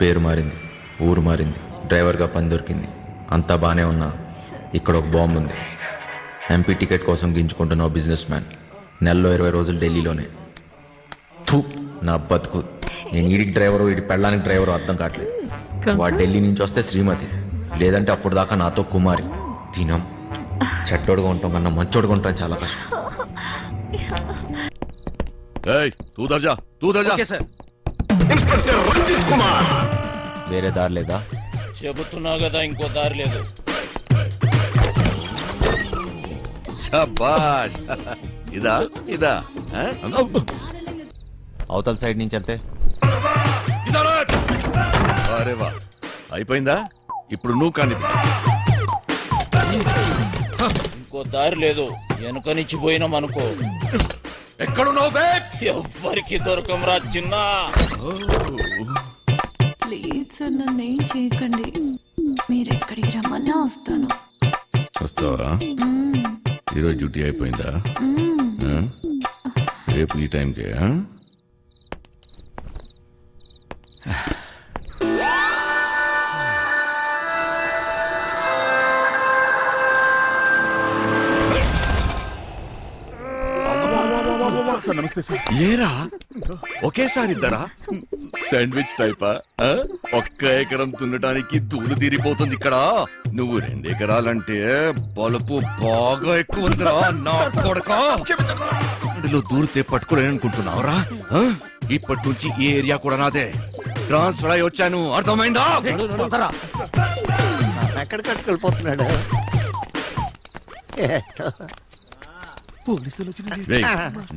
పేరు మారింది, ఊరు మారింది, డ్రైవర్గా పని దొరికింది, అంతా బాగానే ఉన్నా ఇక్కడ ఒక బాంబు ఉంది. ఎంపీ టికెట్ కోసం గింజుకుంటున్న ఓ బిజినెస్ మ్యాన్ నెలలో 20 రోజులు ఢిల్లీలోనే. థూ, నా బతుకు. నేను ఈడికి డ్రైవరు, ఈడి పెళ్ళానికి డ్రైవరు అర్థం కావట్లేదు. వాడు ఢిల్లీ నుంచి వస్తే శ్రీమతి, లేదంటే అప్పుడు దాకా నాతో కుమారి. తినం చెట్టోడుగా ఉంటాం కన్నా మంచోడుగా ఉంటాం చాలా కష్టం. వేరే దారి లేదా? చెబుతున్నా కదా, ఇంకో దారి లేదు. శభాష్. ఇదా ఇదా అవతల సైడ్ నుంచి వెళ్తే అరే వా, అయిపోయిందా? ఇప్పుడు నువ్వు కానీ ఇంకో దారి లేదు. వెనుక నుంచి పోయినాం అనుకో. ఎక్కడున్నావు బే? ఎవ్వరికి దొరకంరా చిన్న. ప్లీజ్ సార్, నన్ను ఏం చేయకండి. మీరు ఎక్కడికి రమ్మన్నా వస్తాను. వస్తావా? ఈరోజు డ్యూటీ అయిపోయిందా? రేపు ఈ టైంకే? ఏరా ఒకేసారి ఇద్దరా? శాండ్విచ్ టైపా? ఒక్క ఎకరం తున్నడానికి దూలు తీరిపోతుంది ఇక్కడ. నువ్వు 2 ఎకరాలంటే బలుపు బాగా ఎక్కువ ఉందిరా నా కొడకా. అందులో దూరితే పట్టుకోలేననుకుంటున్నావురా? ఇప్పటి నుంచి ఈ ఏరియా కూడా నాదే. ట్రాన్స్ఫర్ అయి వచ్చాను, అర్థమైందా? ఎక్కడ కట్టుకెళ్ళిపోతున్నాడు? పోలీసులు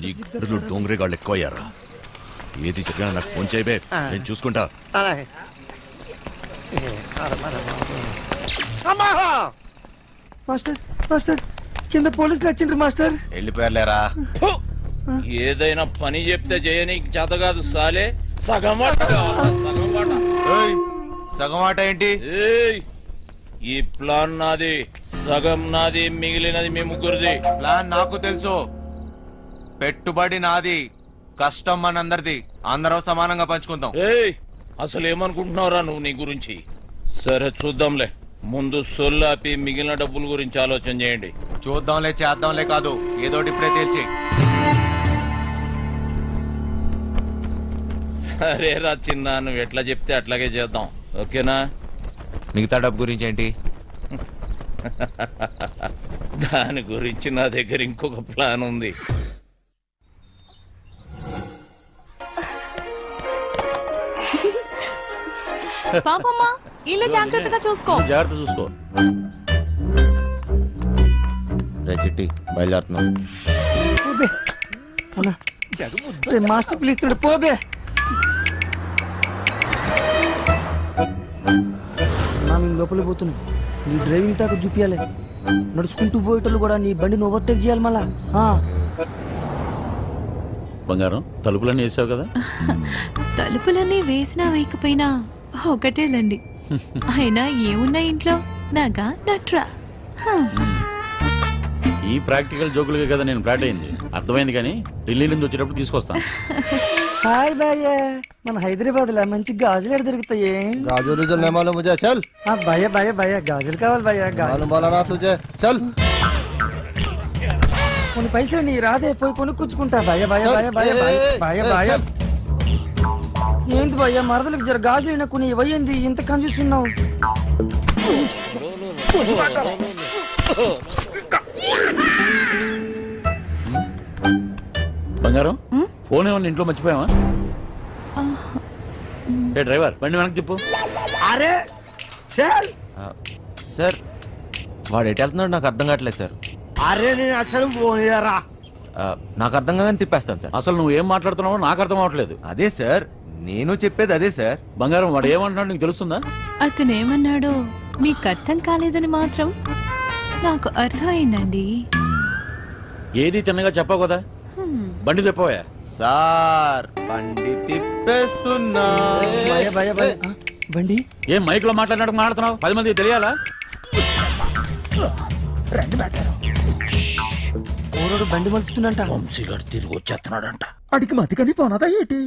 నీ గుడ్డలు డోంగరేగాళ్ళు ఎక్కువ అయ్యారా? ఏది చెప్పినా నాకు ఫోన్ చేయబే, నేను చూసుకుంటా. మాస్టర్ మాస్టర్, కింద పోలీసులు వచ్చిండ్రు మాస్టర్. వెళ్ళిపోయారులేరా. ఏదైనా పని చెప్తే చేయనీకి చేత కాదు సాలే. సగం వాట కావాలా? సగం వాట. సగం ఆట ఏంటి? ఏయ్, ఈ ప్లాన్ నాది, సగం నాది, మిగిలినది మీ ముగ్గురిది. ప్లాన్ నాకు తెలుసు. పెట్టుబడి నాది, కష్టం మనందరిది. అందరం సమానంగా పంచుకుందాం. ఏయ్, అసలు ఏమనుకుంటున్నావురా నువ్వు నీ గురించి? సరే చూద్దాంలే. ముందు సొల్లాపి మిగిలిన డబ్బుల గురించి ఆలోచన చేయండి. చూద్దాంలే, చేద్దాంలే కాదు, ఏదోటి ఇప్పుడే తేల్చి. సరేరా చిన్న, నువ్వు ఎట్లా చెప్తే అట్లాగే చేద్దాం, ఓకేనా? మిగతా డబ్బు గురించి ఏంటి? దాని గురించి నా దగ్గర ఇంకొక ప్లాన్ ఉంది. పాపమ్మా, ఇల్లు జాగ్రత్తగా చూసుకో. జాగ్రత్త చూసుకో. రే చిట్టి, బయలుదేరుతున్నాం. మాస్టర్ పిలుస్తున్నాడు, పోబే. మేము లోపల పోతున్నాం. నీ డ్రైవింగ్ టాక్ చూపించాలి. నడుచుకుంటూ పోయేటోళ్ళు కూడా నీ బండిని ఓవర్టేక్ చేయాలి మళ్ళా. బంగారం, తలుపులన్నీ వేసావు కదా? తలుపులన్నీ వేసినా వేయకపోయినా ఒకటేలండి. అయినా ఏమున్నా ఇంట్లో నాగా నట్రా. ఈ ప్రాక్టికల్ జోకులుగా కదా నేను ఫ్లాట్ అయింది. అర్థమైంది, కానీ ఢిల్లీ నుంచి వచ్చేటప్పుడు తీసుకొస్తాను. హాయ్ భయ్య, మన హైదరాబాద్ లో మంచి గాజులు ఎక్కడ దొరుకుతాయి? गाजर नहीं मालूम मुझे, चल। భయ్య భయ్య భయ్య గాజులు కావాలి భయ్య. मालूम बोला ना तुझे, चल। కొన్ని పైసలు నీ రాదే, పోయి కొనుక్కుంటా. భయ్య భయ్య భయ్య భయ్య భయ్య భయ్య. ఏంది భయ్య, మరదలకు జర గాజులు కొన్ని ఇవ్వయింది, ఇంత కన్ఫ్యూజ్ ఉన్నావు? బంగారం, ఫోన్ ఏమన్నా ఇంట్లో మర్చిపోయావా? ఏ డ్రైవర్, బండి వెనక్కి చెప్పు. అరే చల్. సార్, వాడు ఎటు వెళ్తున్నాడు నాకు అర్థం కావట్లేదు సార్. అరే నేను అసలు ఫోన్ చేయరా. నాకు అర్థం కాదని తిప్పేస్తాను సార్. అసలు నువ్వు ఏం మాట్లాడుతున్నావో నాకు అర్థం అవట్లేదు. అదే సార్, నేను చెప్పేది అదే సార్. బంగారం, వాడు ఏమంటున్నాడు నీకు తెలుస్తుందా? అతనేమన్నాడో మీకు అర్థం కాలేదని మాత్రం నాకు అర్థమైందండి. ఏది తిన్నగా చెప్పావు కదా. బండి తెప్పవా? సార్, బండి తిప్పేస్తున్నా. భయ్య భయ్య భయ్య. బండి ఏం మైక్ లో మాట్లాడుతున్నావు? 10 మంది తెలియాలా? బండి మలుపుతుందంట. వంశీగాడు తిరిగి వచ్చేస్తున్నాడంట. అడిగి మతికని పోనదా ఏంటి?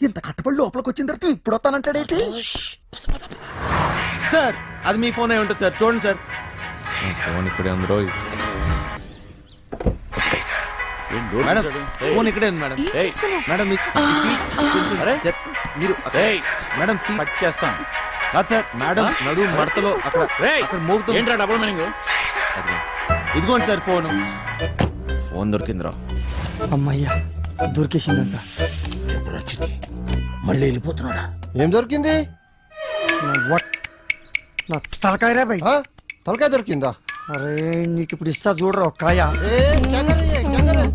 ఇంత కట్టబడి లోపలికి వచ్చిన తర్వాత ఇప్పుడు వస్తానంటాడేంటి? సార్ అది మీ ఫోన్ అయి ఉంటుంది సార్, చూడండి సార్. ఫోన్ ఇక్కడే ఉంది రోజు. మేడం ఫోన్ ఇక్కడే ఉంది మేడం. ఏం చేస్తున్నావు? మేడం మీ సీట్ కొంచెం మీరు మేడం సీట్ కట్ చేస్తాను. కాదు సార్, మేడం నడు మడతలో అక్కడ అక్కడ మోగుతుంది. ఏంట్రా డబుల్ మీనింగ్? ఇదిగోండి సార్ ఫోన్ దొరికిందిరా. అమ్మయ్యా దొరికేసిందంట. మళ్ళీ వెళ్ళిపోతున్నాడా? ఏం దొరికింది? నా తలకాయరా భయ్. ఆ? తలకాయ దొరికిందా? అరే నీకు ఇప్పుడు ఇస్తా చూడరా ఒక్కాయ. ఏ, క్యా కర్ రही है? క్యా కర్ రहे?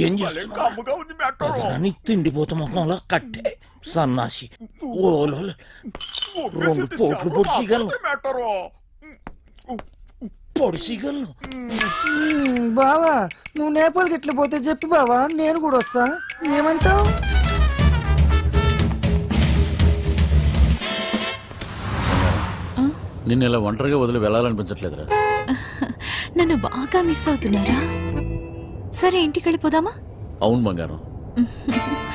ఏం చేస్తున్నావు? తిండిపోతా మొహంలో కట్టే సన్నాసి. ఓలో 2 పోట్లు పొడిచిగలను. పొడిచిగలను. బావా నువ్వు నేపాల్కి ఎట్లా పోతే చెప్పు బావా, నేను కూడా వస్తా. ఏమంటావు? నిన్ను ఇలా ఒంటరిగా వదిలి వెళ్ళాలనిపించట్లేదురా. నన్ను బాగా మిస్ అవుతున్నారా? సరే ఇంటికి వెళ్ళిపోదామా? అవును బంగారం,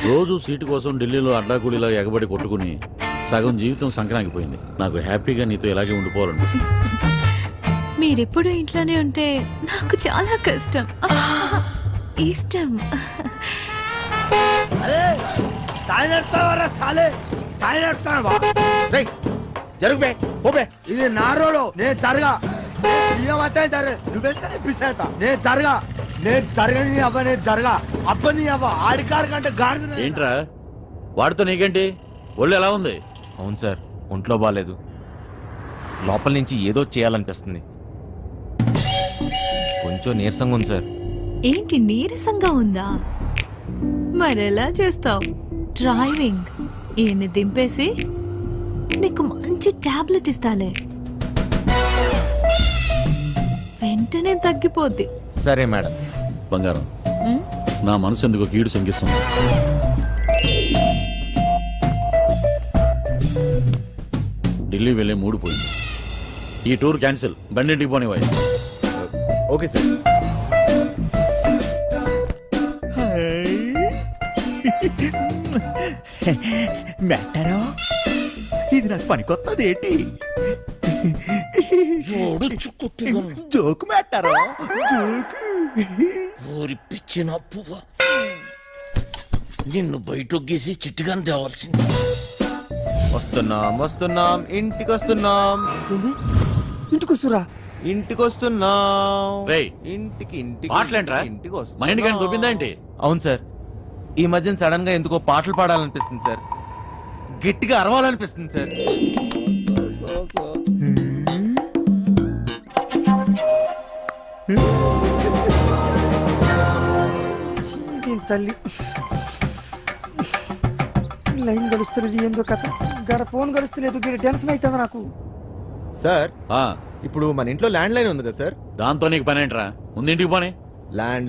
రోజు సీటు కోసం ఢిల్లీలో అడ్డాకూలీలా ఎగబడి కొట్టుకుని సగం జీవితం సంక్రాంతిపోయింది. నాకు హ్యాపీగా నీతో ఇలాగే ఉండిపోవాలనిపిస్తుంది. మీరెప్పుడు ఇంట్లోనే ఉంటే నాకు చాలా కష్టం. ఇష్టం. జరుగు పోబే. ఇది నా రోడ్, నేను జరగా. సీఎం అయితే నువ్వెంతనే పిసేతా. నేను జరగా, నేను జరగని అవ్వ, నేను జరగా అబ్బని అవ్వ. ఆడికారు కంటే గాడిద. ఏంట్రా వాడితో నీకేంటి? ఒళ్ళు ఎలా ఉంది? అవును సార్, ఒంట్లో బాగాలేదు. లోపల నుంచి ఏదో చేయాలనిపిస్తుంది. కొంచెం నీరసంగా ఉంది సార్. ఏంటి నీరసంగా ఉందా? మరెలా చేస్తావు? డ్రైవింగ్ ఈయన్ని దింపేసి నీకు మంచి టాబ్లెట్ ఇస్తాలే, వెంటనే తగ్గిపోద్ది. సరే మేడం. బంగారం, నా మనసు ఎందుకో కీడు శంకిస్తుంది. ఢిల్లీ వెళ్ళే మూడు పోయింది. ఈ టూర్ క్యాన్సిల్. బండింటికి పోనివ్వాలి. Okay sir. మెట్టరో ఇది నాకు పనికొత్తది ఏంటి? జోకు మెట్టరో జోకు. ఊరి పిచ్చిన పువ్వ, నిన్ను బయటొగ్గేసి చిట్టుగాని తేవాల్సింది. వస్తున్నాం ఇంటికి వస్తున్నాం. ఏంది? ఇంటికి వస్తురా? ఇంటికి వస్తున్నాం. రేయ్, ఇంటికి మాటలేంట్రా? ఇంటికి మైండ్ కానీ దొబ్బిందా ఏంటి? అవును సార్, ఈ మధ్యన సడన్ గా ఎందుకో పాటలు పాడాలనిపిస్తుంది సార్. గట్టిగా అరవాలనిపిస్తుంది సార్. దీని తల్లి లైన్ గడుస్తున్నది ఏందో కథ. గడ ఫోన్ గడుస్తలేదు, గడ టెన్షన్ అవుతుంది నాకు. సార్ ఆ, ఇప్పుడు మన ఇంట్లో ల్యాండ్ లైన్ ఉంది కదా సార్? దాంతో నీకు పని ఏంట్రా? ముందు ఇంటికి పోనీ. ల్యాండ్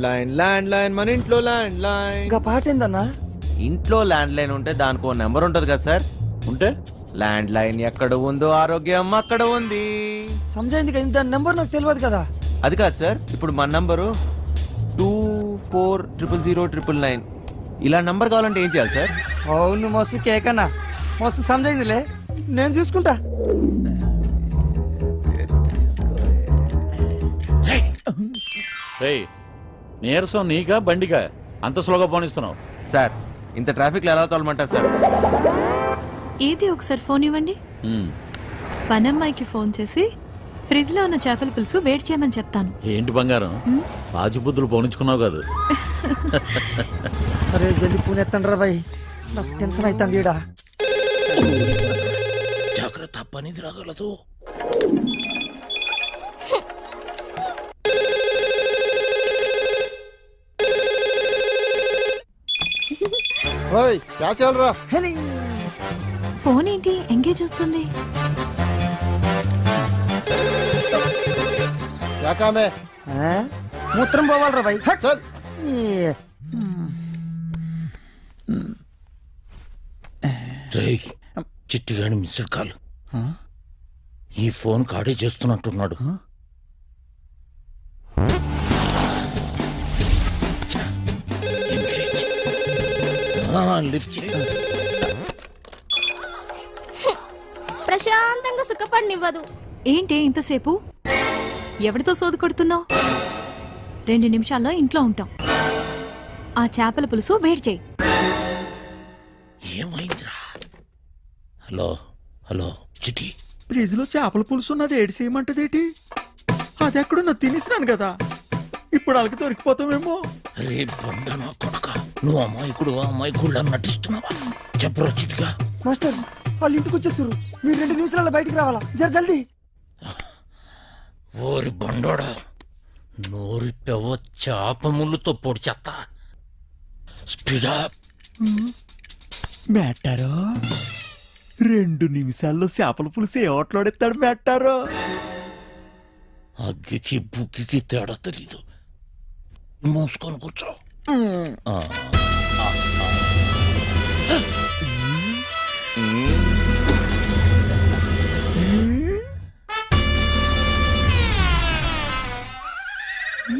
లైన్ మన ఇంట్లో ల్యాండ్ లైన్. ఇంకా పాట ఏందన్నా? ఇంట్లో ల్యాండ్ లైన్ ఉంటే దానికో నెంబర్ ఉంటది కదా సార్? ఉంటే ల్యాండ్ లైన్ ఎక్కడ ఉందో ఆరోగ్యం అక్కడ ఉంది. సమజైంది కదా, దాని నెంబర్ నాకు తెలియదు కదా. అది కాదు సార్, ఇప్పుడు మన నంబరు 24000999. ఇలా నంబర్ కావాలంటే ఏం చేయాలి సార్? అవును మస్తు కేకన్నా, మస్తు సమజైందిలే, నేను చూసుకుంటా. రేయ్, నీరసం నీకా బండికా అంత స్లోగా పోనిస్తున్నావు? సార్ ఇంత ట్రాఫిక్ లో ఎలా తోలమంటారు సార్? ఏది ఒకసారి ఫోన్ ఇవ్వండి. ఉమ్, పనమ్మాయికి ఫోన్ చేసి ఫ్రిడ్జ్ లో ఉన్న చేపల పులుసు వేడి చేయమని చెప్తాను. ఏంటి బంగారం, పాచిబుద్ధులు పోనించుకున్నావు కాదు? అరే జల్ది పూణె ఎత్తండి రా బాయ్, నాకు టెన్షన్ అవుతుంది ఈడ. జాగ్రత్త, పనిది రాగలదు. ओए क्या चल रहा? ఫోన్ ఏంటి ఎంగేజ్ వస్తుంది? क्या काम है? ఆ? మూత్రం పోవాలరా బాయ్. चल. రేయ్, చిట్టిగాని మిస్డ్ కాల్. ఈ ఫోన్ కాడే చేస్తున్నట్టున్నాడు. ఎంగేజ్. లిఫ్ట్ చేయి. ప్రశాంతంగా సుఖపడినివ్వదు. ఏంటి ఇంతసేపు ఎవరితో సోదు కొడుతున్నావు? 2 నిమిషాల్లో ఇంట్లో ఉంటాం. ఆ చేపల పులుసు వేడి చేయి. ఏమైందిరా? హలో హలో చిటి, ఫ్రిడ్జ్ లో చేపల పులుసు ఉన్నది ఏడు చేయమంటదేటి? అది ఎక్కడున్నా తినేసినాను కదా, ఇప్పుడు వాళ్ళకి దొరికిపోతామేమో. రే బండనా కొడక, నువ్వు అమ్మాయికుడు నటిస్తున్నావా? చెప్పరా చిటిగా. మాస్టర్ వాళ్ళు ఇంటికి వచ్చేస్తారు, మీరు 2 నిమిషాలలో బయటికి రావాలా, జర జల్దీ. ఓరి బండోడా, నోరి పెవ చేప ముళ్ళుతో పొడి చెత్త. స్పీడా. మేటారో 2 నిమిషాల్లో చేపల పులుసు ఏ ఓట్లాడెత్తాడు మేటారో. అగ్గికి బుగ్గికి తేడా తెలీదు. మూసుకొని కూర్చో.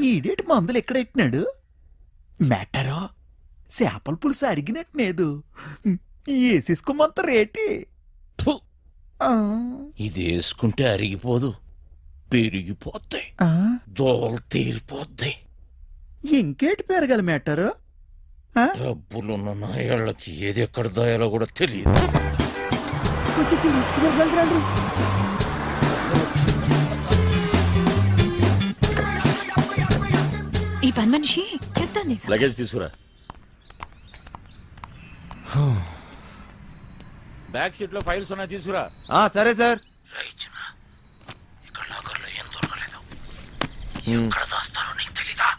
ఈడేటి మందులు ఎక్కడెట్టినాడు మేటారో? చేపల పులుసు అరిగినట్లేదు, వేసేసుకోమంత రేటి. ఫు, ఇది వేసుకుంటే అరిగిపోదు, పెరిగిపోతాయి, దోలు తీరిపోద్ది. ఇంకేటి పెరగాలి మేటారో? డబ్బులున్న నాయాళ్ళకి ఏది ఎక్కడ దాయాలో కూడా తెలియదు. వచ్చేసి జర జల్దీ రండి. ఈ పని మనిషి చెప్తాను. లగేజ్ తీసుకురా. బ్యాక్ సీట్ లో ఫైల్స్ ఉన్నాయి, తీసుకురా. సరే సార్. ఇక్కడ లాకర్లో ఏం దొరకలేదు. ఎక్కడ దాస్తారో నీకు తెలీదా?